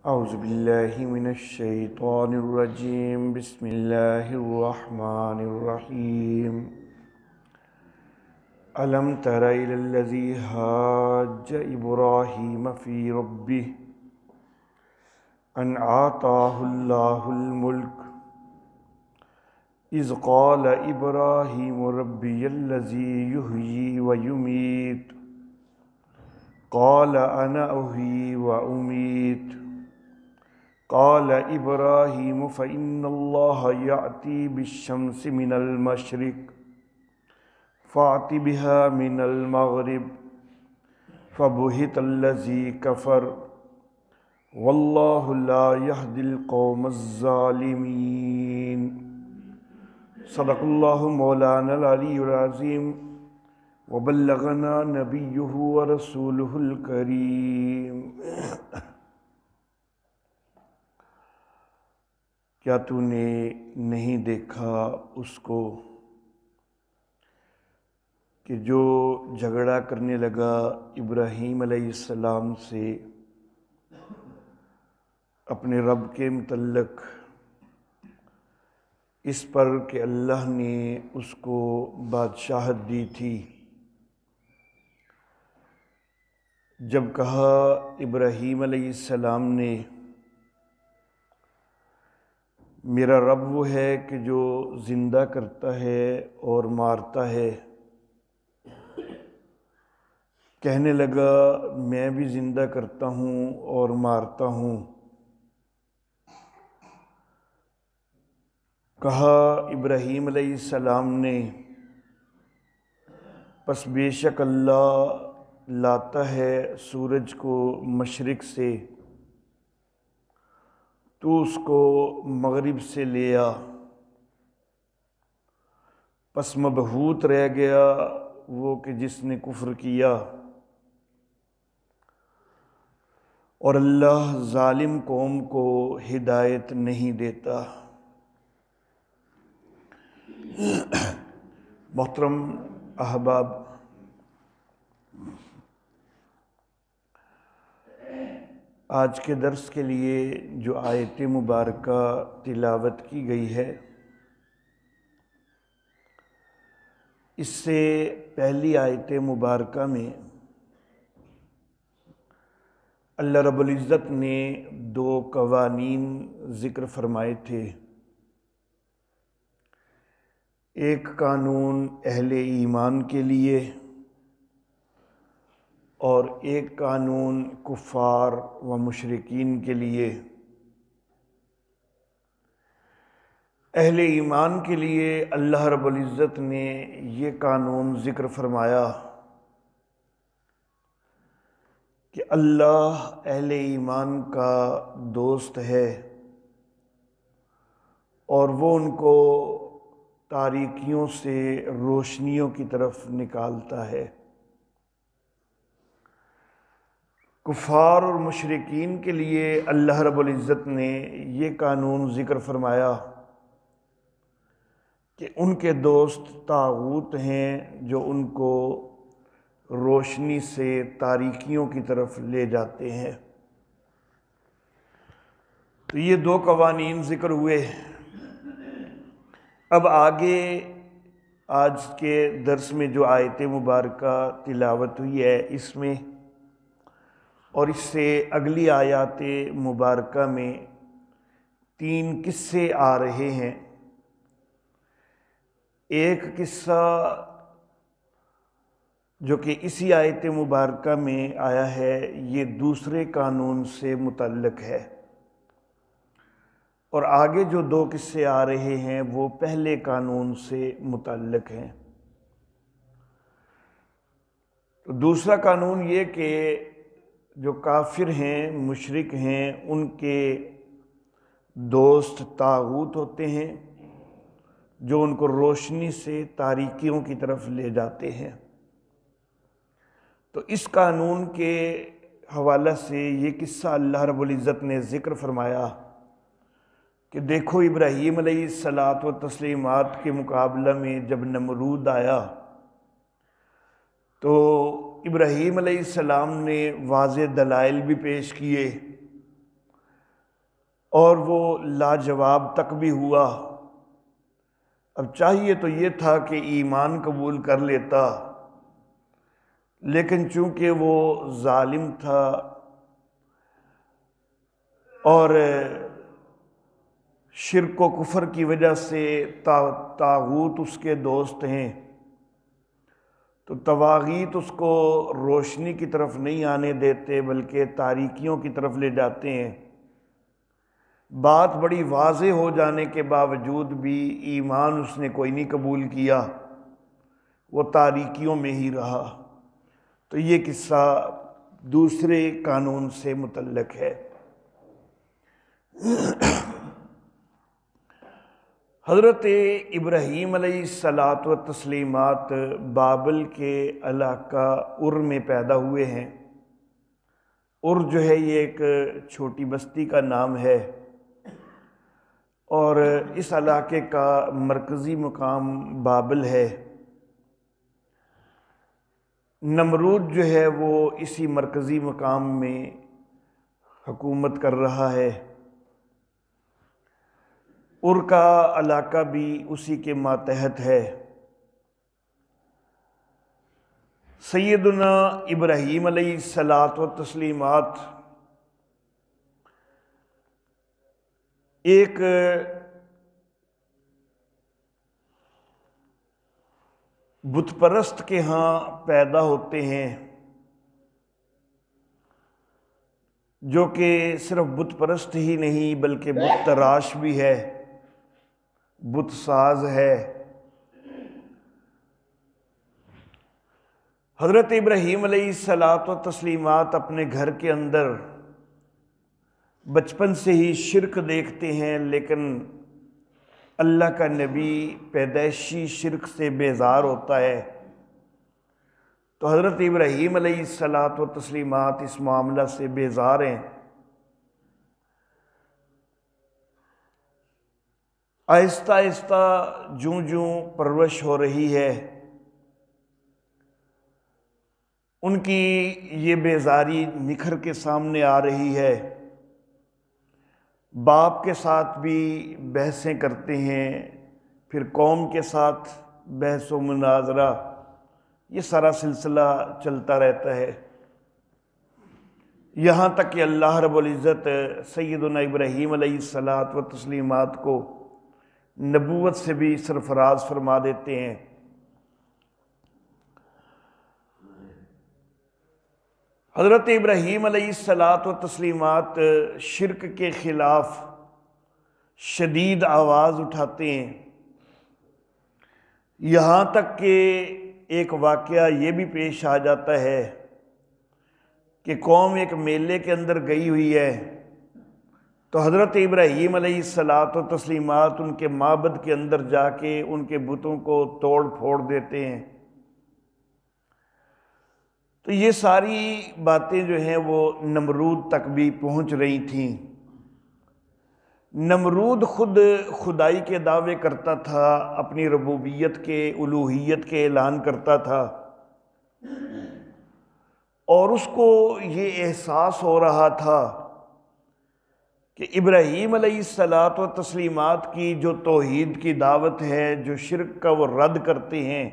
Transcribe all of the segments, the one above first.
اعوذ باللہ من الشیطان الرجیم بسم اللہ الرحمن الرحیم الم تر الی الذی حاج ابراہیم فی ربہ ان آتاہ اللہ الملک اذ قال ابراہیم ربی الذی یحیی ویمیت قال انا احیی وامیت قال ابراہیم فإن اللہ یأتی بالشمس من المشرق فأت بها من المغرب فبہت الذی کفر واللہ لا یہدی القوم الظالمین۔ صدق اللہ مولانا العلی العظیم وبلغنا نبیہ ورسولہ الکریم۔ کیا تو نے نہیں دیکھا اس کو کہ جو جھگڑا کرنے لگا ابراہیم علیہ السلام سے اپنے رب کے متعلق اس پر کہ اللہ نے اس کو بادشاہت دی تھی؟ جب کہا ابراہیم علیہ السلام نے میرا رب وہ ہے کہ جو زندہ کرتا ہے اور مارتا ہے، کہنے لگا میں بھی زندہ کرتا ہوں اور مارتا ہوں۔ کہا ابراہیم علیہ السلام نے پس بے شک اللہ لاتا ہے سورج کو مشرق سے، تو اس کو مغرب سے لے آ۔ پس مبہوت رہ گیا وہ کہ جس نے کفر کیا، اور اللہ ظالم قوم کو ہدایت نہیں دیتا۔ محترم احباب، آج کے درس کے لیے جو آیت مبارکہ تلاوت کی گئی ہے، اس سے پہلی آیت مبارکہ میں اللہ رب العزت نے دو قوانین ذکر فرمائے تھے۔ ایک قانون اہل ایمان کے لیے اور ایک قانون کفار و مشرکین کے لیے۔ اہل ایمان کے لیے اللہ رب العزت نے یہ قانون ذکر فرمایا کہ اللہ اہل ایمان کا دوست ہے اور وہ ان کو تاریکیوں سے روشنیوں کی طرف نکالتا ہے۔ کفار اور مشرکین کے لیے اللہ رب العزت نے یہ قانون ذکر فرمایا کہ ان کے دوست طاغوت ہیں جو ان کو روشنی سے تاریکیوں کی طرف لے جاتے ہیں۔ تو یہ دو قوانین ذکر ہوئے۔ اب آگے آج کے درس میں جو آیت مبارکہ تلاوت ہوئی ہے، اس میں اور اس سے اگلی آیات مبارکہ میں تین قصے آ رہے ہیں۔ ایک قصہ جو کہ اسی آیت مبارکہ میں آیا ہے، یہ دوسرے قانون سے متعلق ہے، اور آگے جو دو قصے آ رہے ہیں وہ پہلے قانون سے متعلق ہیں۔ تو دوسرا قانون یہ کہ جو کافر ہیں، مشرک ہیں، ان کے دوست طاغوت ہوتے ہیں جو ان کو روشنی سے تاریکیوں کی طرف لے جاتے ہیں۔ تو اس قانون کے حوالہ سے یہ قصہ اللہ رب العزت نے ذکر فرمایا کہ دیکھو ابراہیم علیہ الصلاۃ و تسلیمات کے مقابلہ میں جب نمرود آیا تو ابراہیم علیہ السلام نے واضح دلائل بھی پیش کیے اور وہ لاجواب تک بھی ہوا۔ اب چاہیے تو یہ تھا کہ ایمان قبول کر لیتا، لیکن چونکہ وہ ظالم تھا اور شرک و کفر کی وجہ سے طاغوت اس کے دوست ہیں، تو طواغیت اس کو روشنی کی طرف نہیں آنے دیتے بلکہ تاریکیوں کی طرف لے جاتے ہیں۔ بات بڑی واضح ہو جانے کے باوجود بھی ایمان اس نے کوئی نہیں قبول کیا، وہ تاریکیوں میں ہی رہا۔ تو یہ قصہ دوسرے قانون سے متعلق ہے۔ حضرت ابراہیم علیہ الصلاۃ والتسلیمات بابل کے علاقہ ار میں پیدا ہوئے ہیں۔ ار جو ہے یہ ایک چھوٹی بستی کا نام ہے، اور اس علاقے کا مرکزی مقام بابل ہے۔ نمرود جو ہے وہ اسی مرکزی مقام میں حکومت کر رہا ہے۔ ار کا علاقہ بھی اسی کے ماتحت ہے۔ سیدنا ابراہیم علیہ الصلاۃ والتسلیمات ایک بت پرست کے ہاں پیدا ہوتے ہیں، جو کہ صرف بت پرست ہی نہیں بلکہ بت تراش بھی ہے، بت ساز ہے۔ حضرت ابراہیم علیہ الصلاۃ والتسلیمات اپنے گھر کے اندر بچپن سے ہی شرک دیکھتے ہیں، لیکن اللہ کا نبی پیدائشی شرک سے بیزار ہوتا ہے، تو حضرت ابراہیم علیہ الصلاۃ والتسلیمات اس معاملہ سے بیزار ہیں۔ آہستہ آہستہ جوں جوں پرورش ہو رہی ہے، ان کی یہ بیزاری نکھر کے سامنے آ رہی ہے۔ باپ کے ساتھ بھی بحثیں کرتے ہیں، پھر قوم کے ساتھ بحث و مناظرہ، یہ سارا سلسلہ چلتا رہتا ہے، یہاں تک کہ اللہ رب العزت سیدنا ابراہیم علیہ الصلاۃ والتسلیمات کو نبوت سے بھی سرفراز فرما دیتے ہیں۔ حضرت ابراہیم علیہ الصلاۃ والتسلیمات شرک کے خلاف شدید آواز اٹھاتے ہیں، یہاں تک کہ ایک واقعہ یہ بھی پیش آ جاتا ہے کہ قوم ایک میلے کے اندر گئی ہوئی ہے، تو حضرت ابراہیم علیہ الصلاۃ والتسلیمات ان کے معبد کے اندر جا کے ان کے بتوں کو توڑ پھوڑ دیتے ہیں۔ تو یہ ساری باتیں جو ہیں وہ نمرود تک بھی پہنچ رہی تھیں۔ نمرود خود خدائی کے دعوے کرتا تھا، اپنی ربوبیت کے، الوہیت کے اعلان کرتا تھا، اور اس کو یہ احساس ہو رہا تھا کہ ابراہیم علیہ الصلاۃ والتسلیمات کی جو توحید کی دعوت ہے، جو شرک کا وہ رد کرتے ہیں،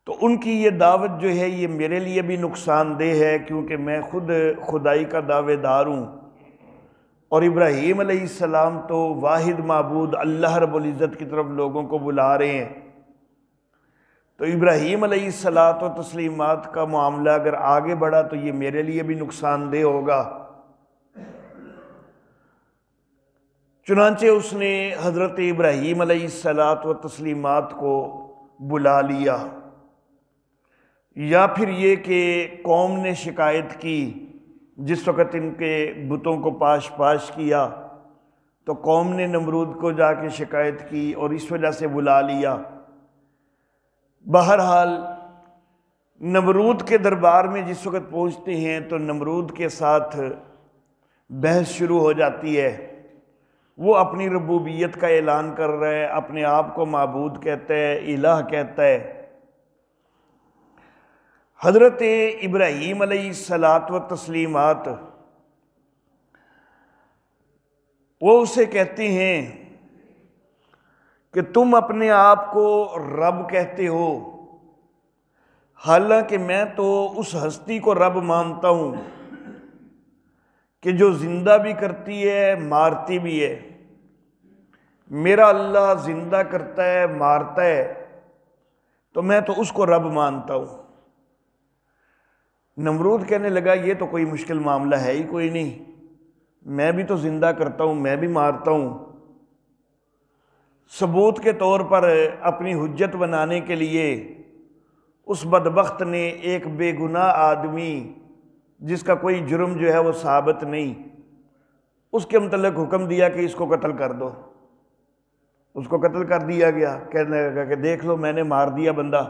تو ان کی یہ دعوت جو ہے یہ میرے لیے بھی نقصان دہ ہے، کیونکہ میں خود خدائی کا دعوے دار ہوں، اور ابراہیم علیہ السلام تو واحد معبود اللہ رب العزت کی طرف لوگوں کو بلا رہے ہیں، تو ابراہیم علیہ الصلاۃ والتسلیمات کا معاملہ اگر آگے بڑھا تو یہ میرے لیے بھی نقصان دہ ہوگا۔ چنانچہ اس نے حضرت ابراہیم علیہ الصلاۃ والتسلیمات کو بلا لیا، یا پھر یہ کہ قوم نے شکایت کی، جس وقت ان کے بتوں کو پاش پاش کیا تو قوم نے نمرود کو جا کے شکایت کی اور اس وجہ سے بلا لیا۔ بہرحال نمرود کے دربار میں جس وقت پہنچتے ہیں تو نمرود کے ساتھ بحث شروع ہو جاتی ہے۔ وہ اپنی ربوبیت کا اعلان کر رہا ہے، اپنے آپ کو معبود کہتا ہے، الہ کہتا ہے۔ حضرت ابراہیم علیہ الصلاۃ والتسلیمات وہ اسے کہتے ہیں کہ تم اپنے آپ کو رب کہتے ہو، حالانکہ میں تو اس ہستی کو رب مانتا ہوں کہ جو زندہ بھی کرتی ہے مارتی بھی ہے۔ میرا اللہ زندہ کرتا ہے مارتا ہے، تو میں تو اس کو رب مانتا ہوں۔ نمرود کہنے لگا یہ تو کوئی مشکل معاملہ ہے ہی کوئی نہیں، میں بھی تو زندہ کرتا ہوں، میں بھی مارتا ہوں۔ ثبوت کے طور پر اپنی حجت بنانے کے لیے اس بدبخت نے ایک بے گناہ آدمی جس کا کوئی جرم جو ہے وہ ثابت نہیں، اس کے متعلق حکم دیا کہ اس کو قتل کر دو۔ اس کو قتل کر دیا گیا۔ کہنے لگا کہ دیکھ لو میں نے مار دیا بندہ،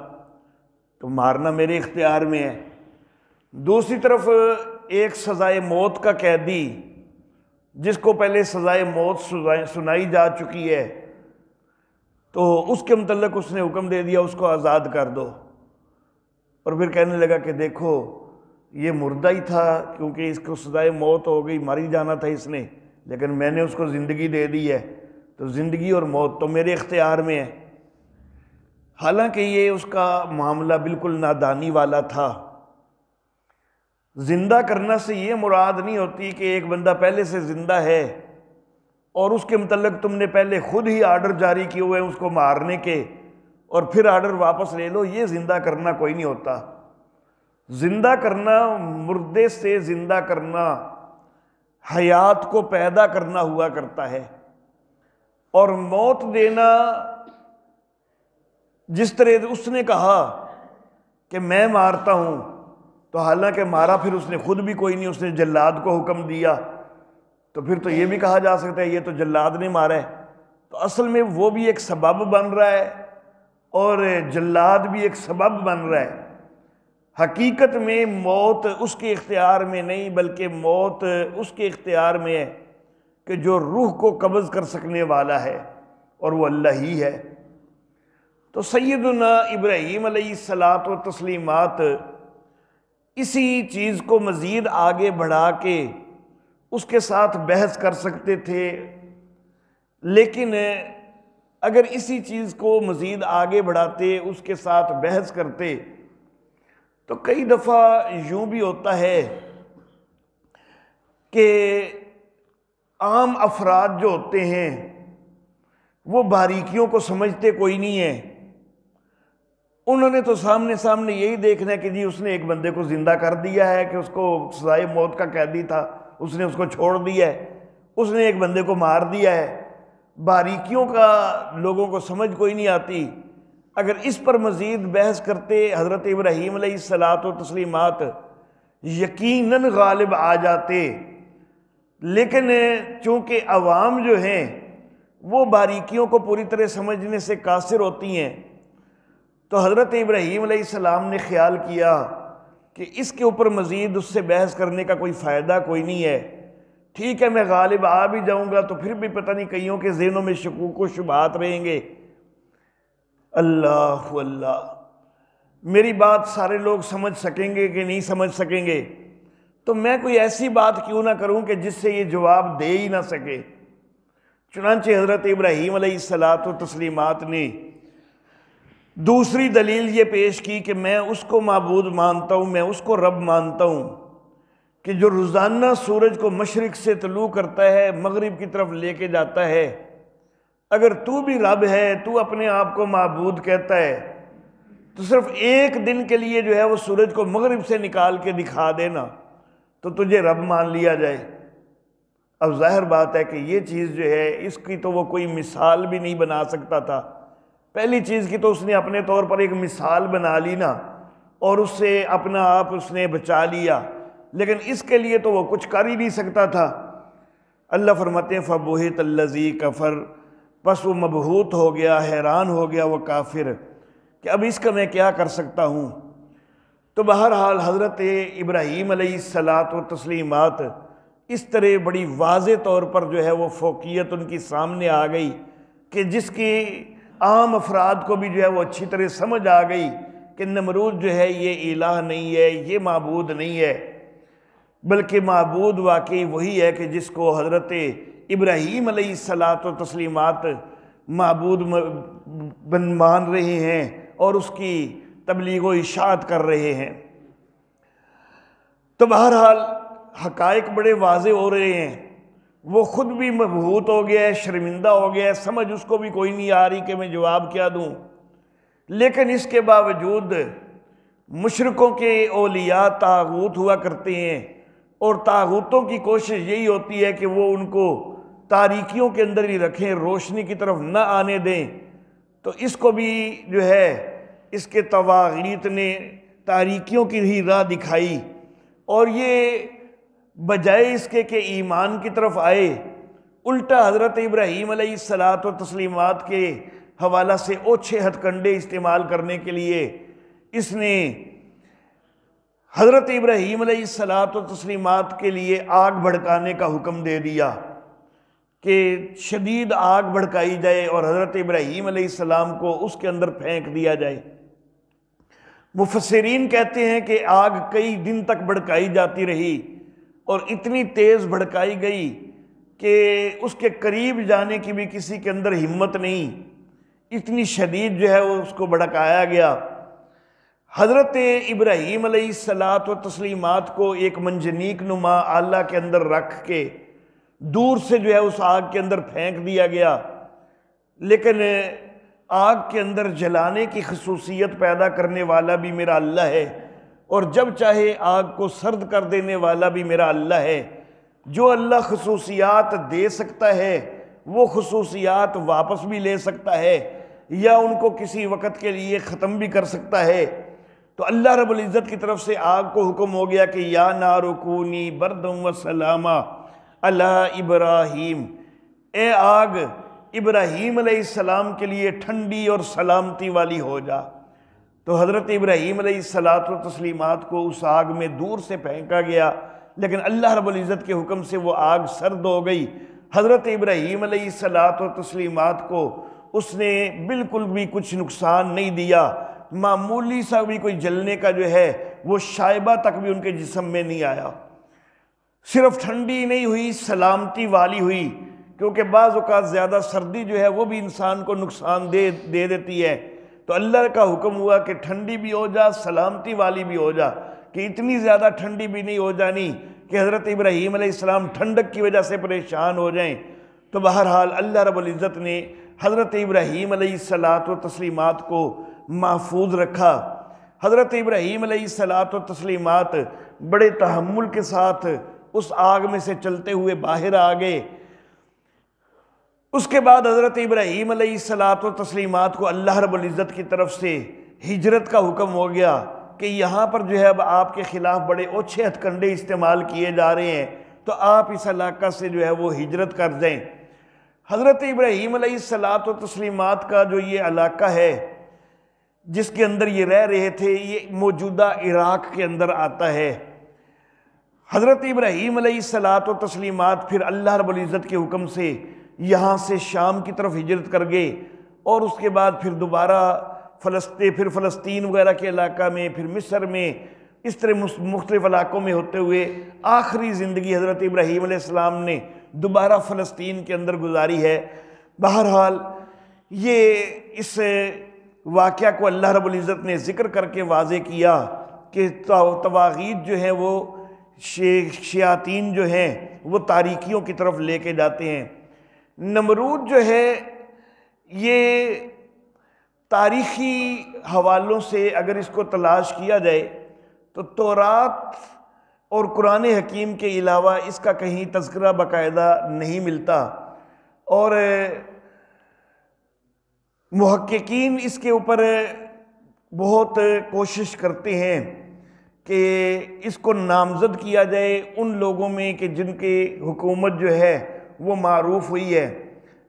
تو مارنا میرے اختیار میں ہے۔ دوسری طرف ایک سزائے موت کا قیدی جس کو پہلے سزائے موت سنائی جا چکی ہے، تو اس کے متعلق اس نے حکم دے دیا اس کو آزاد کر دو۔ اور پھر کہنے لگا کہ دیکھو یہ مردہ ہی تھا، کیونکہ اس کو سزائے موت ہو گئی، مر ہی جانا تھا اس نے، لیکن میں نے اس کو زندگی دے دی ہے، تو زندگی اور موت تو میرے اختیار میں ہے۔ حالانکہ یہ اس کا معاملہ بالکل نادانی والا تھا۔ زندہ کرنا سے یہ مراد نہیں ہوتی کہ ایک بندہ پہلے سے زندہ ہے اور اس کے متعلق تم نے پہلے خود ہی آرڈر جاری کیے ہوئے اس کو مارنے کے اور پھر آرڈر واپس لے لو، یہ زندہ کرنا کوئی نہیں ہوتا۔ زندہ کرنا، مردے سے زندہ کرنا، حیات کو پیدا کرنا ہوا کرتا ہے۔ اور موت دینا، جس طرح اس نے کہا کہ میں مارتا ہوں، تو حالانکہ مارا پھر اس نے خود بھی کوئی نہیں، اس نے جلاد کو حکم دیا، تو پھر تو یہ بھی کہا جا سکتا ہے یہ تو جلاد نے مارا ہے۔ تو اصل میں وہ بھی ایک سبب بن رہا ہے اور جلاد بھی ایک سبب بن رہا ہے۔ حقیقت میں موت اس کے اختیار میں نہیں، بلکہ موت اس کے اختیار میں ہے کہ جو روح کو قبض کر سکنے والا ہے، اور وہ اللہ ہی ہے۔ تو سیدنا ابراہیم علیہ الصلاۃ و تسلیمات اسی چیز کو مزید آگے بڑھا کے اس کے ساتھ بحث کر سکتے تھے، لیکن اگر اسی چیز کو مزید آگے بڑھاتے، اس کے ساتھ بحث کرتے، تو کئی دفعہ یوں بھی ہوتا ہے کہ عام افراد جو ہوتے ہیں وہ باریکیوں کو سمجھتے کوئی نہیں ہے۔ انہوں نے تو سامنے یہی دیکھنا ہے کہ جی اس نے ایک بندے کو زندہ کر دیا ہے، کہ اس کو سزائے موت کا قیدی تھا، اس نے اس کو چھوڑ دیا ہے، اس نے ایک بندے کو مار دیا ہے۔ باریکیوں کا لوگوں کو سمجھ کوئی نہیں آتی۔ اگر اس پر مزید بحث کرتے حضرت ابراہیم علیہ الصلاۃ و تسلیمات یقیناً غالب آ جاتے، لیکن چونکہ عوام جو ہیں وہ باریکیوں کو پوری طرح سمجھنے سے قاصر ہوتی ہیں، تو حضرت ابراہیم علیہ السلام نے خیال کیا کہ اس کے اوپر مزید اس سے بحث کرنے کا کوئی فائدہ کوئی نہیں ہے۔ ٹھیک ہے میں غالب آ بھی جاؤں گا تو پھر بھی پتہ نہیں کئیوں کے ذہنوں میں شکوک و شبہات رہیں گے۔ اللہ اللہ، میری بات سارے لوگ سمجھ سکیں گے کہ نہیں سمجھ سکیں گے، تو میں کوئی ایسی بات کیوں نہ کروں کہ جس سے یہ جواب دے ہی نہ سکے۔ چنانچہ حضرت ابراہیم علیہ الصلاۃ و تسلیمات نے دوسری دلیل یہ پیش کی کہ میں اس کو معبود مانتا ہوں، میں اس کو رب مانتا ہوں کہ جو روزانہ سورج کو مشرق سے طلوع کرتا ہے مغرب کی طرف لے کے جاتا ہے۔ اگر تو بھی رب ہے، تو اپنے آپ کو معبود کہتا ہے، تو صرف ایک دن کے لیے جو ہے وہ سورج کو مغرب سے نکال کے دکھا دینا تو تجھے رب مان لیا جائے۔ اب ظاہر بات ہے کہ یہ چیز جو ہے اس کی تو وہ کوئی مثال بھی نہیں بنا سکتا تھا۔ پہلی چیز کی تو اس نے اپنے طور پر ایک مثال بنا لی نا، اور اس سے اپنا آپ اس نے بچا لیا، لیکن اس کے لیے تو وہ کچھ کر ہی نہیں سکتا تھا۔ اللہ فرماتے ہیں فَبُہِتَ الَّذِي کَفَرَ، پس وہ مبہوت ہو گیا، حیران ہو گیا وہ کافر کہ اب اس کا میں کیا کر سکتا ہوں۔ تو بہرحال حضرت ابراہیم علیہ الصلاۃ و تسلیمات اس طرح بڑی واضح طور پر جو ہے وہ فوقیت ان کی سامنے آ گئی کہ جس کی عام افراد کو بھی جو ہے وہ اچھی طرح سمجھ آ گئی کہ نمرود جو ہے یہ الہ نہیں ہے، یہ معبود نہیں ہے، بلکہ معبود واقعی وہی ہے کہ جس کو حضرت ابراہیم علیہ الصلاۃ و تسلیمات معبود مان رہے ہیں اور اس کی تبلیغ و اشاعت کر رہے ہیں۔ تو بہرحال حقائق بڑے واضح ہو رہے ہیں، وہ خود بھی مبہوت ہو گیا ہے، شرمندہ ہو گیا ہے، سمجھ اس کو بھی کوئی نہیں آ رہی کہ میں جواب کیا دوں، لیکن اس کے باوجود مشرکوں کے اولیاء طاغوت ہوا کرتے ہیں، اور طاغوتوں کی کوشش یہی ہوتی ہے کہ وہ ان کو تاریکیوں کے اندر ہی رکھیں، روشنی کی طرف نہ آنے دیں۔ تو اس کو بھی جو ہے اس کے طواغیت نے تاریکیوں کی ہی راہ دکھائی، اور یہ بجائے اس کے کہ ایمان کی طرف آئے، الٹا حضرت ابراہیم علیہ الصلاۃ و تسلیمات کے حوالہ سے اوچھے ہتھ کنڈے استعمال کرنے کے لیے اس نے حضرت ابراہیم علیہ الصلاۃ و تسلیمات کے لیے آگ بھڑکانے کا حکم دے دیا کہ شدید آگ بھڑکائی جائے اور حضرت ابراہیم علیہ السلام کو اس کے اندر پھینک دیا جائے۔ مفسرین کہتے ہیں کہ آگ کئی دن تک بھڑکائی جاتی رہی اور اتنی تیز بھڑکائی گئی کہ اس کے قریب جانے کی بھی کسی کے اندر ہمت نہیں، اتنی شدید جو ہے اس کو بھڑکایا گیا۔ حضرت ابراہیم علیہ الصلاۃ و تسلیمات کو ایک منجنیق نما آلہ کے اندر رکھ کے دور سے جو ہے اس آگ کے اندر پھینک دیا گیا، لیکن آگ کے اندر جلانے کی خصوصیت پیدا کرنے والا بھی میرا اللہ ہے، اور جب چاہے آگ کو سرد کر دینے والا بھی میرا اللہ ہے۔ جو اللہ خصوصیات دے سکتا ہے وہ خصوصیات واپس بھی لے سکتا ہے، یا ان کو کسی وقت کے لیے ختم بھی کر سکتا ہے۔ تو اللہ رب العزت کی طرف سے آگ کو حکم ہو گیا کہ یا نار کونی بردم و سلاما علی ابراہیم، اے آگ ابراہیم علیہ السلام کے لیے ٹھنڈی اور سلامتی والی ہو جا۔ تو حضرت ابراہیم علیہ الصلاۃ و تسلیمات کو اس آگ میں دور سے پھینکا گیا، لیکن اللہ رب العزت کے حکم سے وہ آگ سرد ہو گئی۔ حضرت ابراہیم علیہ الصلاۃ و تسلیمات کو اس نے بالکل بھی کچھ نقصان نہیں دیا، معمولی سا بھی کوئی جلنے کا جو ہے وہ شائبہ تک بھی ان کے جسم میں نہیں آیا۔ صرف ٹھنڈی نہیں ہوئی، سلامتی والی ہوئی، کیونکہ بعض اوقات زیادہ سردی جو ہے وہ بھی انسان کو نقصان دے دیتی ہے۔ تو اللہ کا حکم ہوا کہ ٹھنڈی بھی ہو جا، سلامتی والی بھی ہو جا، کہ اتنی زیادہ ٹھنڈی بھی نہیں ہو جانی کہ حضرت ابراہیم علیہ السلام ٹھنڈک کی وجہ سے پریشان ہو جائیں۔ تو بہرحال اللہ رب العزت نے حضرت ابراہیم علیہ الصلاۃ و تسلیمات کو محفوظ رکھا۔ حضرت ابراہیم علیہ الصلاۃ و تسلیمات بڑے تحمل کے ساتھ اس آگ میں سے چلتے ہوئے باہر آ گئے۔ اس کے بعد حضرت ابراہیم علیہ الصلاۃ و تسلیمات کو اللہ رب العزت کی طرف سے ہجرت کا حکم ہو گیا کہ یہاں پر جو ہے اب آپ کے خلاف بڑے اوچھے ہتھ کنڈے استعمال کیے جا رہے ہیں، تو آپ اس علاقہ سے جو ہے وہ ہجرت کر جائیں۔ حضرت ابراہیم علیہ الصلاۃ و تسلیمات کا جو یہ علاقہ ہے جس کے اندر یہ رہ رہے تھے، یہ موجودہ عراق کے اندر آتا ہے۔ حضرت ابراہیم علیہ الصلاۃ و تسلیمات پھر اللہ رب العزت کے حکم سے یہاں سے شام کی طرف ہجرت کر گئے، اور اس کے بعد پھر دوبارہ فلسطین وغیرہ کے علاقہ میں، پھر مصر میں، اس طرح مختلف علاقوں میں ہوتے ہوئے آخری زندگی حضرت ابراہیم علیہ السلام نے دوبارہ فلسطین کے اندر گزاری ہے۔ بہرحال یہ اس واقعہ کو اللہ رب العزت نے ذکر کر کے واضح کیا کہ طواغیت جو ہیں وہ شیاطین جو ہیں وہ تاریکیوں کی طرف لے کے جاتے ہیں۔ نمرود جو ہے یہ تاریخی حوالوں سے اگر اس کو تلاش کیا جائے تو تورات اور قرآن حکیم کے علاوہ اس کا کہیں تذکرہ باقاعدہ نہیں ملتا، اور محققین اس کے اوپر بہت کوشش کرتے ہیں کہ اس کو نامزد کیا جائے ان لوگوں میں کہ جن کی حکومت جو ہے وہ معروف ہوئی ہے،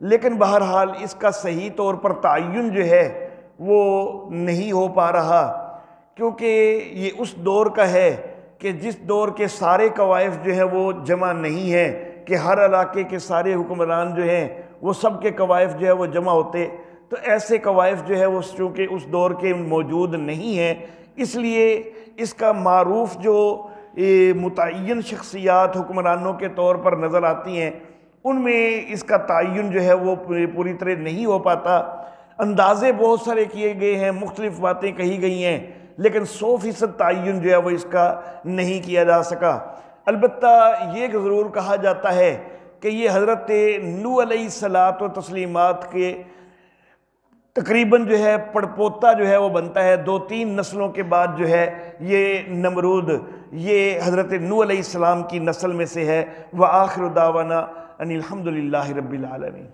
لیکن بہرحال اس کا صحیح طور پر تعین جو ہے وہ نہیں ہو پا رہا، کیونکہ یہ اس دور کا ہے کہ جس دور کے سارے قوائف جو ہیں وہ جمع نہیں ہیں کہ ہر علاقے کے سارے حکمران جو ہیں وہ سب کے قوائف جو ہے وہ جمع ہوتے، تو ایسے قوائف جو ہے وہ چونکہ اس دور کے موجود نہیں ہیں، اس لیے اس کا معروف جو متعین شخصیات حکمرانوں کے طور پر نظر آتی ہیں ان میں اس کا تعین جو ہے وہ پوری طرح نہیں ہو پاتا۔ اندازے بہت سارے کیے گئے ہیں، مختلف باتیں کہی گئی ہیں، لیکن 100% تعین جو ہے وہ اس کا نہیں کیا جا سکا۔ البتہ یہ ضرور کہا جاتا ہے کہ یہ حضرت نوح علیہ الصلوۃ و تسلیمات کے تقریباً جو ہے پڑپوتا جو ہے وہ بنتا ہے، 2-3 نسلوں کے بعد جو ہے یہ نمرود یہ حضرت نوح علیہ السلام کی نسل میں سے ہے۔ وآخر دعوانا ان الحمد للہ رب العالمین۔